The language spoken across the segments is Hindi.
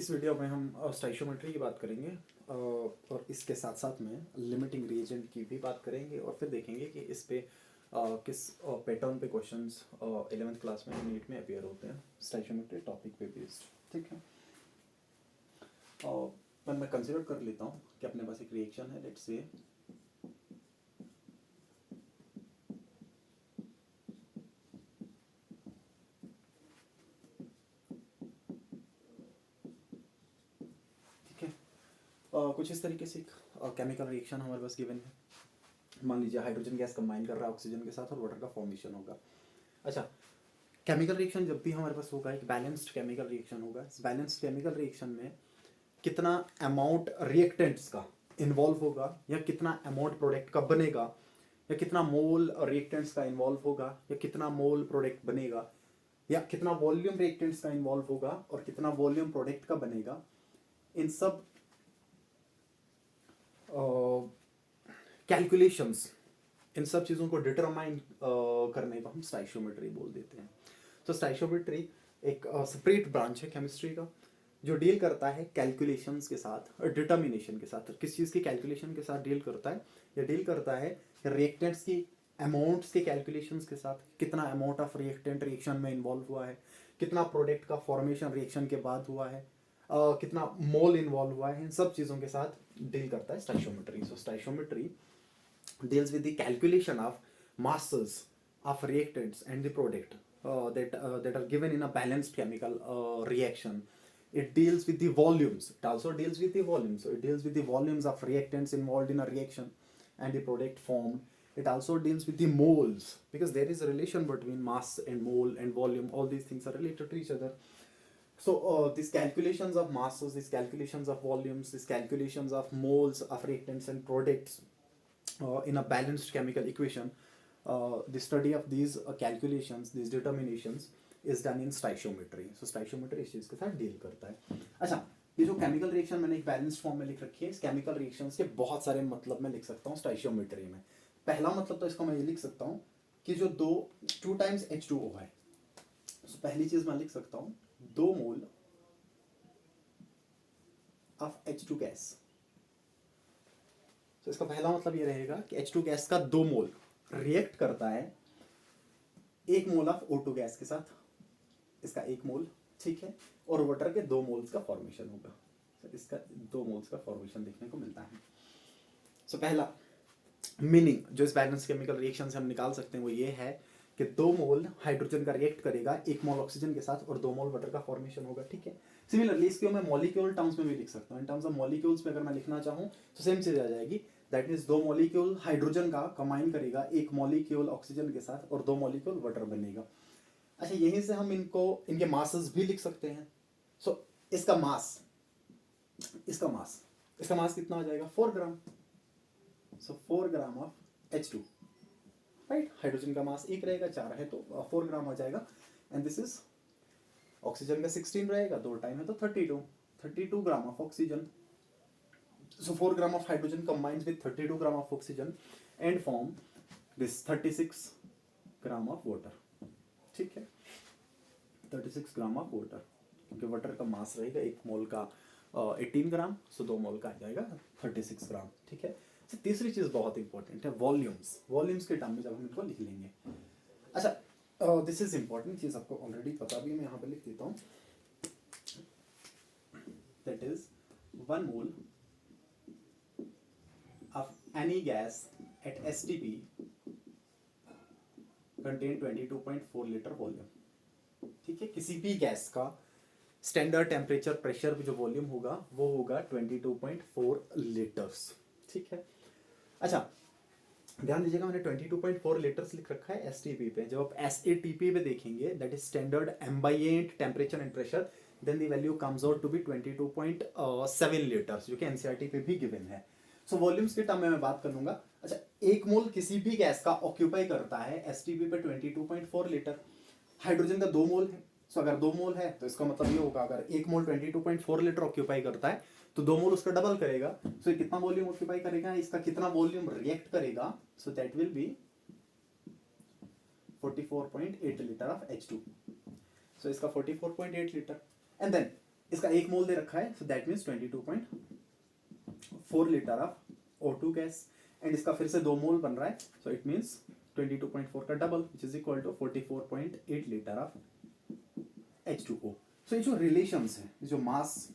इस वीडियो में हम स्टोइचियोमेट्री की बात करेंगे और इसके साथ साथ में लिमिटिंग रिएजेंट की भी बात करेंगे और फिर देखेंगे कि इस पे किस पैटर्न पे क्वेश्चंस 11th क्लास में नीट में अपेयर होते हैं स्टोइचियोमेट्री टॉपिक पे बेस्ड। ठीक है, पर मैं कंसिडर कर लेता हूँ कि अपने पास एक रिएक्शन है, लेट्स से कुछ इस तरीके से केमिकल रिएक्शन हमारे पास गिवन है। मान लीजिए हाइड्रोजन गैस कंबाइन कर रहा है ऑक्सीजन के साथ और वाटर का फॉर्मेशन होगा। अच्छा, केमिकल रिएक्शन जब भी हमारे पास होगा एक बैलेंस्ड केमिकल रिएक्शन होगा। इस बैलेंस्ड केमिकल रिएक्शन में कितना अमाउंट रिएक्टेंट्स का इन्वॉल्व होगा या कितना अमाउंट प्रोडक्ट का बनेगा या कितना मोल रिएक्टेंट्स का इन्वॉल्व होगा या कितना मोल प्रोडक्ट बनेगा या कितना वॉल्यूम रिएक्टेंट्स का इन्वॉल्व होगा और कितना वॉल्यूम प्रोडक्ट का बनेगा, इन सब कैलकुलेशंस इन सब चीज़ों को डिटरमाइन करने को हम स्टोइचियोमेट्री बोल देते हैं। तो स्टोइचियोमेट्री एक सेपरेट ब्रांच है केमिस्ट्री का जो डील करता है कैलकुलेशंस के साथ और डिटर्मिनेशन के साथ। किस चीज़ की कैलकुलेशन के साथ डील करता है? या डील करता है रिएक्टेंट्स की अमाउंट्स के कैलकुलेशंस के साथ, कितना अमाउंट ऑफ रिएक्टेंट रिएक्शन में इन्वॉल्व हुआ है, कितना प्रोडक्ट का फॉर्मेशन रिएक्शन के बाद हुआ है, कितना मोल इन्वॉल्व हुआ है, इन सब चीज़ों के साथ डील करता है stoichiometry. So stoichiometry deals with the calculation of masses of reactants and the product that are given in a balanced chemical reaction. It deals with the volumes. It also deals with the volumes. So it deals with the volumes of reactants involved in a reaction and the product formed. It also deals with the moles because there is a relation between mass and mole and volume. All these things are related to each other. So these calculations of masses, these calculations of volumes, these calculations of moles of reactants and products in a balanced chemical equation, the study of these calculations, these determinations is done in stoichiometry. So stoichiometry इस चीज़ के साथ डील करता है। अच्छा, ये जो केमिकल रिएक्शन मैंने एक बैलेंस्ड फॉर्म में लिख रखी है, इस केमिकल रिएक्शंस के बहुत सारे मतलब मैं लिख सकता हूँ स्टोइचियोमेट्री में। पहला मतलब तो इसको मैं ये लिख सकता हूँ कि जो टू टाइम्स H2O है, तो पहली चीज़ मैं लिख सकता हूँ 2 मोल ऑफ H2 गैस। तो इसका पहला मतलब ये रहेगा कि H2 गैस का 2 मोल रिएक्ट करता है 1 मोल ऑफ O2 गैस के साथ, इसका 1 मोल, ठीक है, और वाटर के 2 मोल्स का फॉर्मेशन होगा। तो इसका 2 मोल्स का फॉर्मेशन देखने को मिलता है। सो पहला मीनिंग जो इस बैलेंस केमिकल रिएक्शन से हम निकाल सकते हैं वो ये है कि 2 मोल हाइड्रोजन का रिएक्ट करेगा 1 मोल ऑक्सीजन के साथ और 2 मोल वाटर का फॉर्मेशन होगा। ठीक है, सिमिलरली इसको मैं मॉलिक्यूल टर्म्स में भी लिख सकता हूँ। इन टर्म्स ऑफ मॉलिक्यूल्स में अगर मैं लिखना चाहूँ तो सेम चीज आ जाएगी। दैट मीन्स 2 मॉलिक्यूल हाइड्रोजन का कंबाइन करेगा 1 मॉलिक्यूल ऑक्सीजन के साथ और 2 मॉलिक्यूल वाटर बनेगा। अच्छा, यहीं से हम इनके मासेस भी लिख सकते हैं। सो इसका मास कितना आ जाएगा? 4 ग्राम। सो 4 gram of H2, right. Hydrogen का मास 1 रहेगा, 4 है तो 4 ग्राम आ जाएगा। एंड दिस इज ऑक्सीजन का 16 रहेगा, 2 टाइम है तो 32 gram of oxygen. So 4 gram of hydrogen combines with 32 gram of oxygen and form this 36 gram of water. ठीक है, 36 ग्राम ऑफ वाटर, क्योंकि वाटर का मास रहेगा 1 मोल का 18 ग्राम, सो 2 मोल का आ जाएगा 36 ग्राम। ठीक है, तो तीसरी चीज बहुत इंपॉर्टेंट है वॉल्यूम्स के टर्म में जब हम इनको लिख लेंगे। अच्छा, दिस इज इंपॉर्टेंट चीज, आपको ऑलरेडी पता भी है, मैं यहाँ पे लिख देता हूँ। That is 1 mole of any gas at STP contain 22.4 litre volume. ठीक है, किसी भी गैस का स्टैंडर्ड टेम्परेचर प्रेशर जो वॉल्यूम होगा वो होगा 22.4 लीटर्स। ठीक है, अच्छा ध्यान दीजिएगा, मैंने 22.4 लीटर्स लिख रखा है STP पे। जब आप SATP पे देखेंगे, that is standard ambient temperature and pressure, then the value comes out to be 22.7 litres, जो कि NCERT पे भी गिवन है। सो वॉल्यूम्स के टर्म में मैं बात कर लूंगा। अच्छा, 1 मोल किसी भी गैस का ऑक्यूपाई करता है STP पे 22.4 लीटर। हाइड्रोजन का 2 मोल है, सो अगर 2 मोल है तो इसका मतलब ये होगा अगर 1 मोल 22.4 लीटर ऑक्यूपाई करता है तो 2 मोल उसका डबल करेगा। सो कितना वॉल्यूम ऑक्यूपाई करेगा, इसका कितना वॉल्यूम रिएक्ट करेगा, so that will be 44.8 litre of H2। सो इसका 44.8 लीटर। एंड देन इसका 1 मोल दे रखा है, so that means 22.4 litre of O2 gas, and इसका फिर से 2 मोल बन रहा है, सो इट मीन्स 22.4 का double which is equal to 44.8 litre of H2O। So ये जो रिलेशंस है, जो मास,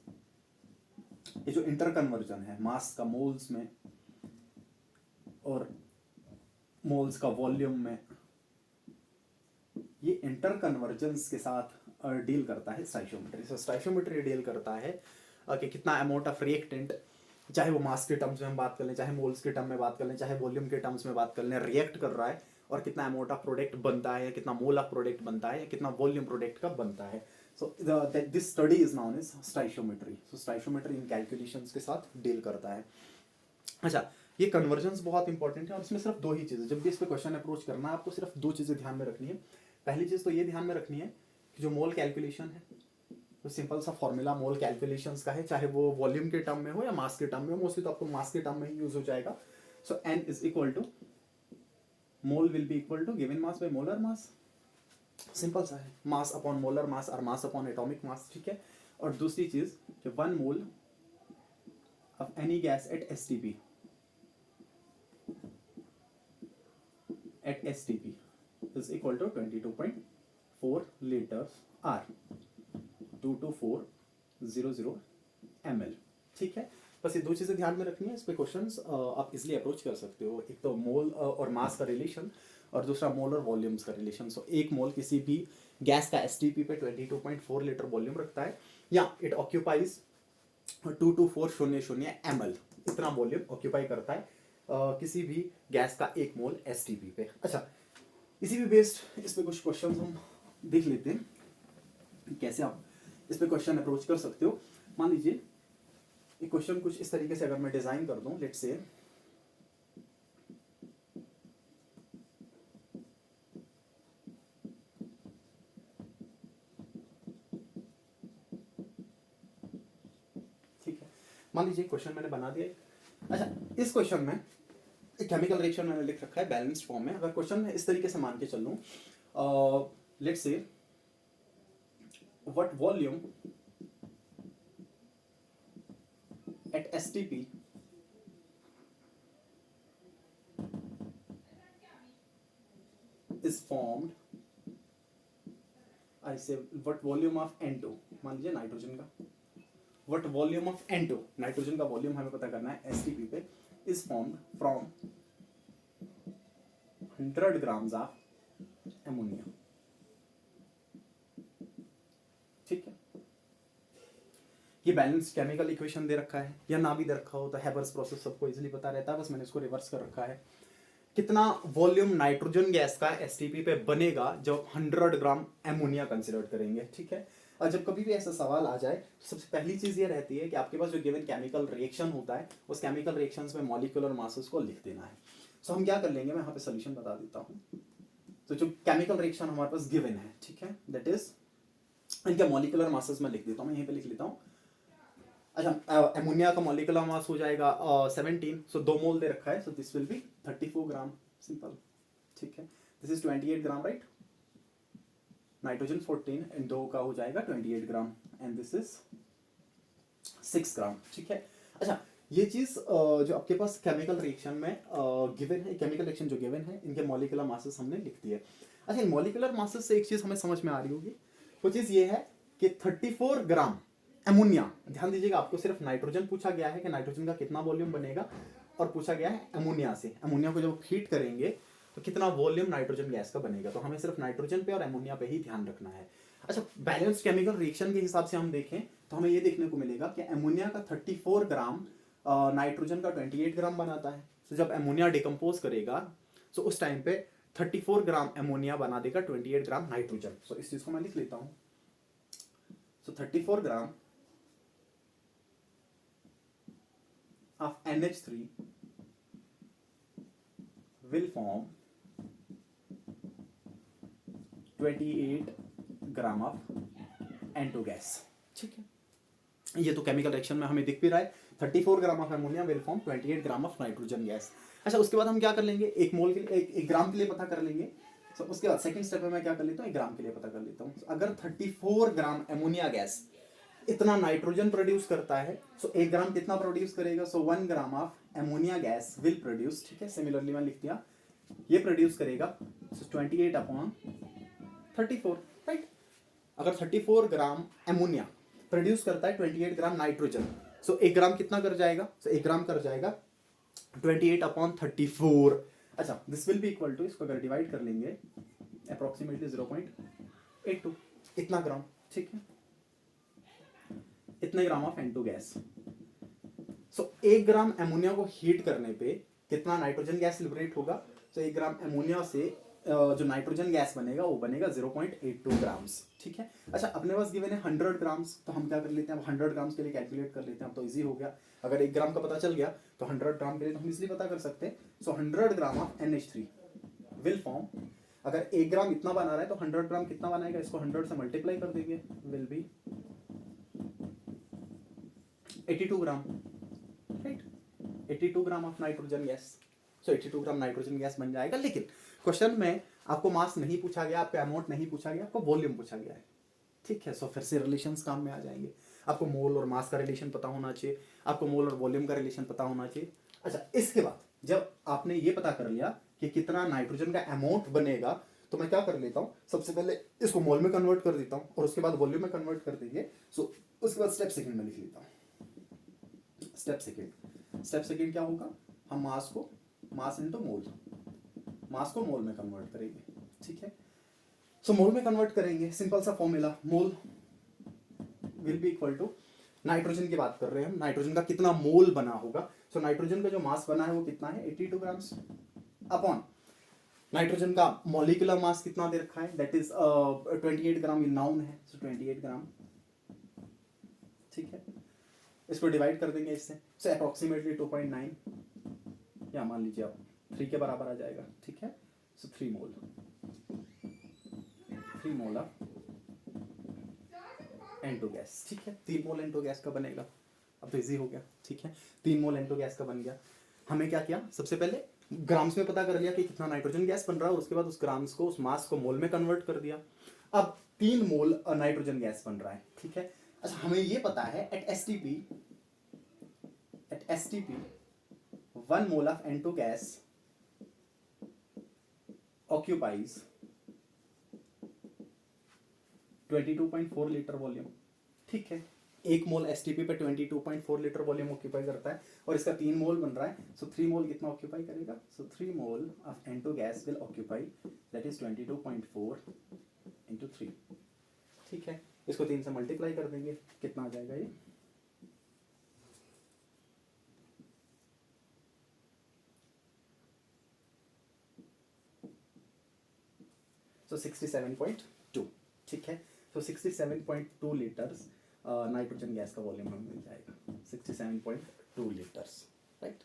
ये जो इंटर कन्वर्जन है मास का मोल्स में और मोल्स का वॉल्यूम में, ये इंटर कन्वर्जेंस के साथ डील करता है स्टोइकियोमेट्री। सो स्टोइकियोमेट्री डील करता है कि कितना अमाउंट ऑफ रिएक्टेंट, चाहे वो मास के टर्म्स में हम बात कर लें, चाहे मोल्स के टर्म में बात कर लें, चाहे वॉल्यूम के टर्म्स में बात कर लें, रिएक्ट कर रहा है, और कितना अमाउंट ऑफ प्रोडक्ट बनता है, कितना मोल ऑफ प्रोडक्ट बनता है, कितना वॉल्यूम प्रोडक्ट का बनता है। So this study is known as stoichiometry. So stoichiometry इन कैलकुलेशंस के साथ डील करता है। अच्छा, ये कन्वर्जेंस बहुत इंपॉर्टेंट है, और इसमें सिर्फ 2 ही चीज़ें, जब भी इस पर क्वेश्चन अप्रोच करना है आपको सिर्फ 2 चीज़ें ध्यान में रखनी है। पहली चीज़ तो ये ध्यान में रखनी है कि जो मोल कैलकुलेशन है, तो सिंपल सा फॉर्मूला मोल कैलकुलेशंस का है, चाहे वो वॉल्यूम के टर्म में हो या मास के टर्म में हो, मोस्टली तो आपको मास के टर्म में ही यूज हो जाएगा। So N is equal to mole will be equal to given mass by molar mass, simple सा है, मास अपॉन मोलर मास और मास अपॉन एटॉमिक मास, ठीक है। और दूसरी चीज कि 1 mole of any gas at STP is equal to 22.4 liters R 22400 ml, ठीक है। बस ये 2 चीज़ें ध्यान में रखनी है, इस पे क्वेश्चंस आप इजीली अप्रोच कर सकते हो। एक तो मोल और मास का रिलेशन, और दूसरा मोल और वॉल्यूम्स का रिलेशन। सो 1 मोल किसी भी गैस का STP पे 22.4 लीटर वॉल्यूम रखता है, या इट ऑक्यूपाइज 22400 ml, इतना वॉल्यूम ऑक्यूपाई करता है किसी भी गैस का 1 मोल STP पे। अच्छा, इसी पे बेस्ड इस पे कुछ क्वेश्चन हम देख लेते हैं, कैसे आप इस पे क्वेश्चन अप्रोच कर सकते हो। मान लीजिए एक क्वेश्चन कुछ इस तरीके से अगर मैं डिजाइन कर दूं, लेट्स से ठीक है, मान लीजिए क्वेश्चन मैंने बना दिया। अच्छा, इस क्वेश्चन में एक केमिकल रिएक्शन मैंने लिख रखा है बैलेंस्ड फॉर्म में। अगर क्वेश्चन में इस तरीके से मान के चलूं, let's say what volume at STP is formed, I say what volume of N2, मान लीजिए नाइट्रोजन का, what volume of N2, nitrogen का वॉल्यूम हमें पता करना है STP पे, is formed from 100 grams of ammonia, ठीक है। ये बैलेंस केमिकल इक्वेशन दे रखा है, या ना भी दे रखा हो तो हैबर्स प्रोसेस सबको इजीली पता रहता है, बस मैंने इसको रिवर्स कर रखा है। कितना वॉल्यूम नाइट्रोजन गैस का STP पे बनेगा जब 100 ग्राम एमोनिया कंसिडर करेंगे, ठीक है। और जब कभी भी ऐसा सवाल आ जाए तो सबसे पहली चीज ये रहती है कि आपके पास जो गिवन केमिकल रिएक्शन होता है, उस केमिकल रिएक्शंस में मॉलिक्यूलर मासेस को लिख देना है। सो हम क्या कर लेंगे, मैं यहाँ पे सोल्यूशन बता देता हूँ। तो जो केमिकल रिएक्शन हमारे पास गिवन है, ठीक है, दैट इज इनके मॉलिक्यूलर मासेस में लिख देता हूँ, मैं यहीं पे लिख लेता हूँ। अच्छा, एमोनिया का मॉलिक्यूलर मास हो जाएगा 17, सो 2 मोल दे रखा है, so this will B 34 gram, simple, ठीक है। This is 28 gram, right. Nitrogen 14 and 2 का हो जाएगा 28 ग्राम, एंड दिस इज 6 ग्राम, ठीक है। अच्छा, ये चीज जो आपके पास केमिकल रिएक्शन में गिवन है, केमिकल रिएक्शन जो गिवन है, इनके मॉलिक्यूलर मासेस हमने लिख दिए। अच्छा, इन मॉलिक्यूलर मासेस से एक चीज हमें समझ में आ रही होगी, वो चीज ये है कि 34 ग्राम एमोनिया, ध्यान दीजिएगा, आपको सिर्फ नाइट्रोजन पूछा गया है कि नाइट्रोजन का कितना वॉल्यूम बनेगा, और पूछा गया है एमोनिया से, एमोनिया को जब हीट करेंगे तो कितना वॉल्यूम नाइट्रोजन गैस का बनेगा। तो हमें सिर्फ नाइट्रोजन पे और एमोनिया पे ही ध्यान रखना है। अच्छा, बैलेंस्ड केमिकल रिएक्शन के हिसाब से हम देखें तो हमें ये देखने को मिलेगा कि एमोनिया का 34 ग्राम नाइट्रोजन का 28 ग्राम बनाता है। तो जब एमोनिया डिकम्पोज करेगा तो उस टाइम पे 34 ग्राम एमोनिया बना देगा 28 ग्राम नाइट्रोजन। सो इस चीज को मैं लिख लेता हूं। सो 34 ग्राम of NH3 will form 28 gram of N2 gas, ठीक है। ये तो केमिकल रिएक्शन में हमें दिख भी रहा है, 34 gram of ammonia will form 28 gram of nitrogen gas. अच्छा, उसके बाद हम क्या कर लेंगे, एक मोल के लिए एक ग्राम के लिए पता कर लेंगे। तो उसके बाद सेकंड स्टेप में मैं क्या कर लेता हूँ, 1 ग्राम के लिए पता कर लेता हूँ। अगर 34 ग्राम एमोनिया गैस इतना नाइट्रोजन प्रोड्यूस करता है, सो 1 ग्राम कितना प्रोड्यूस करेगा, सो 1 gram of ammonia gas will produce, ठीक है, सिमिलरली मैंने लिख दिया, ये प्रोड्यूस करेगा 28/34, राइट। अगर 34 ग्राम एमोनिया प्रोड्यूस करता है 28 ग्राम नाइट्रोजन, सो 1 ग्राम कितना कर जाएगा, सो 1 ग्राम कर जाएगा 28/34। अच्छा, this will be equal to, इसको अगर डिवाइड कर लेंगे अप्रोक्सीमेटली 0.82, इतना ग्राम, ठीक है, इतने gram of N2 gas. So 1 gram ammonia को हीट करने पे कितना नाइट्रोजन गैस लिबरेट होगा, तो 1 ग्राम एमोनिया से जो नाइट्रोजन गैस बनेगा वो बनेगा 0.82 ग्राम्स, ठीक है। अच्छा, अपने पास गिवन है 100 ग्राम्स, तो हम क्या कर लेते हैं, अब 100 ग्राम्स के लिए कैलकुलेट कर लेते हैं, अब तो इजी हो गया। अगर 1 ग्राम का पता चल गया तो 100 ग्राम के लिए तो हम इसलिए पता कर सकते हैं। सो 100 gram of NH3 will form, अगर 1 ग्राम इतना बना रहा है तो 100 ग्राम कितना बनाएगा, इसको 100 से मल्टीप्लाई कर देंगे, will be 82 gram, right, 82 gram of nitrogen gas. So 82 gram nitrogen gas बन जाएगा। लेकिन क्वेश्चन में आपको मास नहीं पूछा गया, आपको अमाउंट नहीं पूछा गया, आपको वॉल्यूम पूछा गया है, ठीक है। सो फिर से रिलेशंस काम में आ जाएंगे। आपको मोल और मास का रिलेशन पता होना चाहिए, आपको मोल और वॉल्यूम का रिलेशन पता होना चाहिए। अच्छा, इसके बाद जब आपने ये पता कर लिया कि कितना नाइट्रोजन का अमाउंट बनेगा, तो मैं क्या कर लेता हूँ, सबसे पहले इसको मोल में कन्वर्ट कर देता हूँ और उसके बाद वॉल्यूम में कन्वर्ट कर देंगे। सो उसके बाद स्टेप सेकंड में लिख लेता हूँ। स्टेप सेकंड क्या होगा, हम मास इनटू मोल, मास को मोल में कन्वर्ट करेंगे, ठीक है। सो मोल में कन्वर्ट करेंगे, सिंपल सा formula, mole will be equal to, nitrogen की बात कर रहे हैं हम, नाइट्रोजन का कितना मोल बना होगा। सो नाइट्रोजन का जो मास बना है वो कितना है, 82 ग्राम्स, अपॉन नाइट्रोजन का मॉलिक्यूलर मास कितना दे रखा है, दैट इज 28 ग्राम, ये नाउन है, सो 28 ग्राम, ठीक है। इसको डिवाइड कर देंगे इससे, सो अप्रोक्सीमेटली 2.9, या मान लीजिए आप 3 के बराबर आ जाएगा, ठीक है। सो 3 मोल ऑफ N2 गैस, ठीक है। 3 मोल N2 गैस का बनेगा, अब तो इजी हो गया, ठीक है। 3 मोल N2 गैस का बन गया। हमें क्या किया, सबसे पहले ग्राम्स में पता कर लिया कि कितना नाइट्रोजन गैस बन रहा है, और उसके बाद उस ग्राम्स को, उस मास को मोल में कन्वर्ट कर दिया। अब 3 मोल नाइट्रोजन गैस बन रहा है, ठीक है। अच्छा, हमें ये पता है at STP 1 mole of N2 gas occupies 22.4 litre volume, ठीक है। 1 मोल STP पे 22.4 लीटर वॉल्यूम ऑक्यूपाई करता है, और इसका 3 मोल बन रहा है। सो 3 मोल कितना ऑक्यूपाई करेगा, सो 3 मोल of N2 gas will occupy, that is 22.4 into 3, ठीक है। इसको 3 से मल्टीप्लाई कर देंगे, कितना आ जाएगा ये, सो 67.2, ठीक है। तो 67.2 लीटर्स नाइट्रोजन गैस का वॉल्यूम हमें मिल जाएगा, 67.2 लीटर्स, राइट।